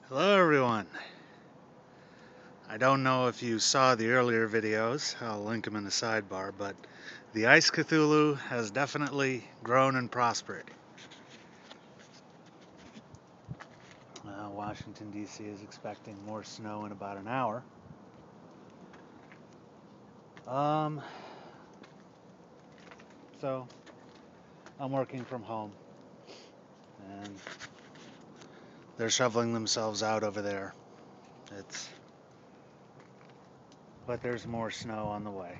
Hello everyone. I don't know if you saw the earlier videos, I'll link them in the sidebar, but the Ice Cthulhu has definitely grown and prospered. Washington DC is expecting more snow in about an hour. So I'm working from home and they're shoveling themselves out over there. But there's more snow on the way.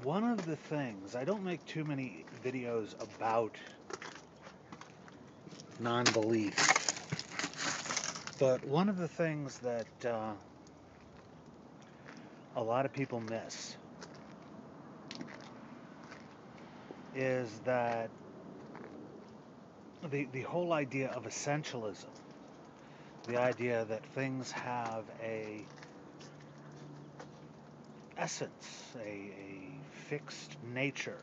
One of the things, I don't make too many videos about non-belief, but one of the things that a lot of people miss is that the whole idea of essentialism, the idea that things have a essence, a fixed nature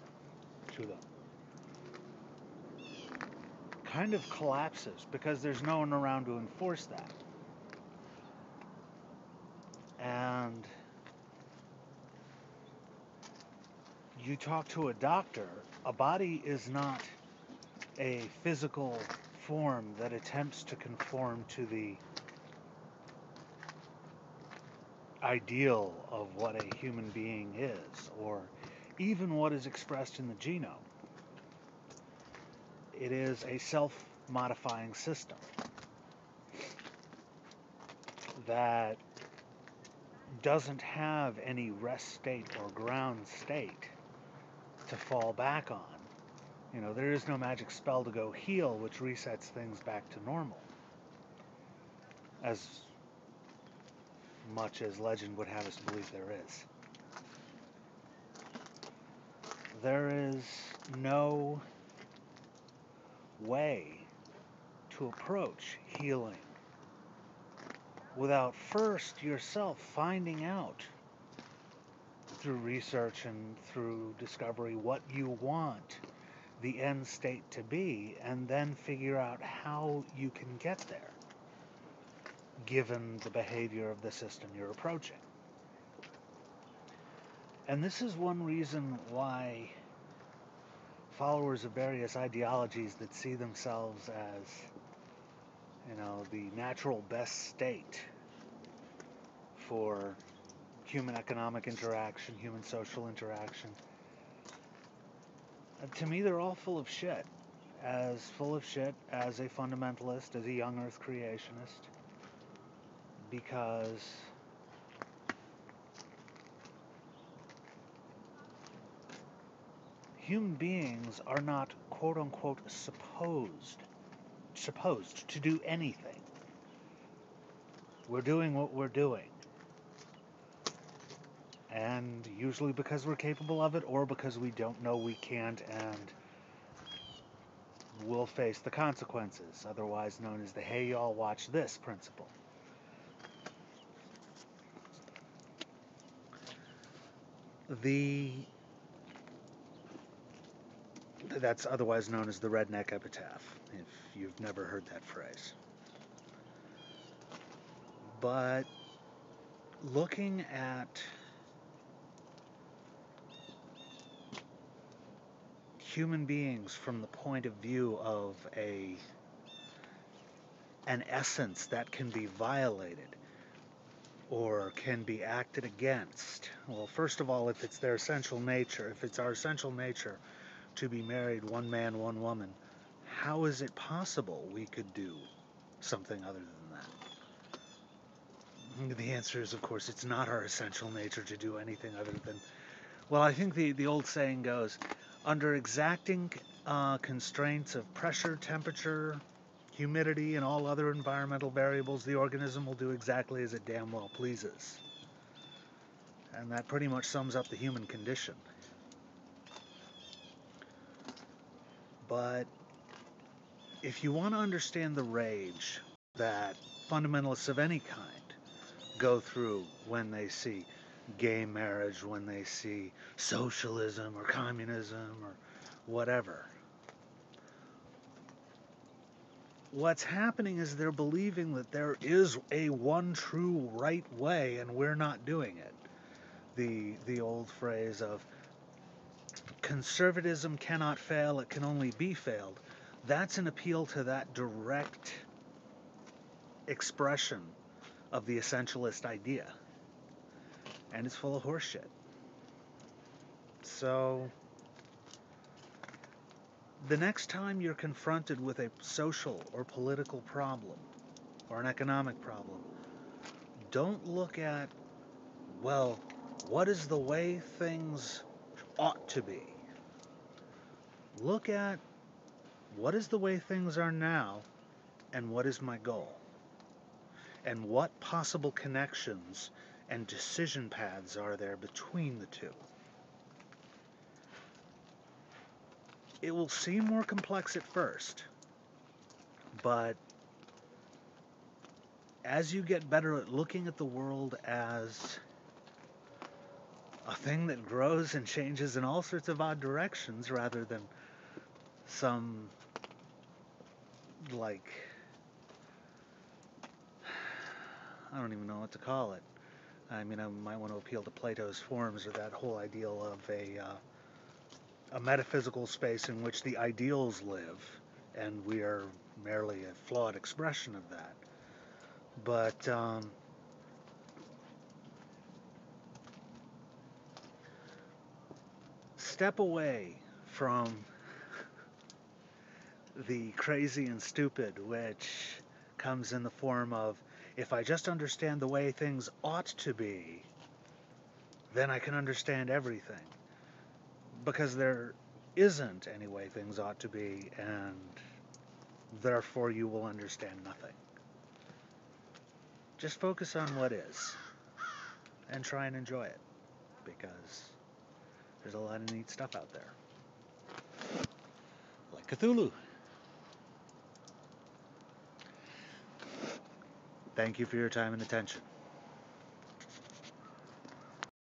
to them, kind of collapses because there's no one around to enforce that. And you talk to a doctor, a body is not a physical form that attempts to conform to the ideal of what a human being is, or even what is expressed in the genome. It is a self-modifying system that doesn't have any rest state or ground state to fall back on. You know, there is no magic spell to go heal which resets things back to normal, as much as legend would have us believe there is. There is no way to approach healing without first yourself finding out through research and through discovery what you want the end state to be, and then figure out how you can get there given the behavior of the system you're approaching. And this is one reason why followers of various ideologies that see themselves as, the natural best state for human economic interaction, human social interaction, to me they're all full of shit. As full of shit as a fundamentalist, as a young earth creationist, because human beings are not quote-unquote supposed to do anything. We're doing what we're doing. And usually because we're capable of it, or because we don't know we can't and we'll face the consequences, otherwise known as the "hey y'all watch this" principle. That's otherwise known as the redneck epitaph, if you've never heard that phrase. But looking at human beings from the point of view of an essence that can be violated or can be acted against. Well, first of all, if it's their essential nature, if it's our essential nature to be married, one man, one woman, how is it possible we could do something other than that? The answer is, of course, it's not our essential nature to do anything other than, well, I think the old saying goes, under exacting constraints of pressure, temperature, humidity, and all other environmental variables, the organism will do exactly as it damn well pleases. And that pretty much sums up the human condition. But if you want to understand the rage that fundamentalists of any kind go through when they see gay marriage, when they see socialism or communism or whatever. What's happening is they're believing that there is a one true right way and we're not doing it. The old phrase of conservatism cannot fail, it can only be failed. That's an appeal to that direct expression of the essentialist idea. And it's full of horseshit. So, the next time you're confronted with a social or political problem, or an economic problem, don't look at, well, what is the way things ought to be? Look at, what is the way things are now, and what is my goal? And what possible connections and decision paths are there between the two? It will seem more complex at first, but as you get better at looking at the world as a thing that grows and changes in all sorts of odd directions rather than some, like, I don't even know what to call it. I mean, I might want to appeal to Plato's forms, or that whole ideal of a metaphysical space in which the ideals live, and we are merely a flawed expression of that. But step away from the crazy and stupid, which comes in the form of, if I just understand the way things ought to be, then I can understand everything. Because there isn't any way things ought to be, and therefore you will understand nothing. Just focus on what is, and try and enjoy it, because there's a lot of neat stuff out there. Like Cthulhu. Thank you for your time and attention.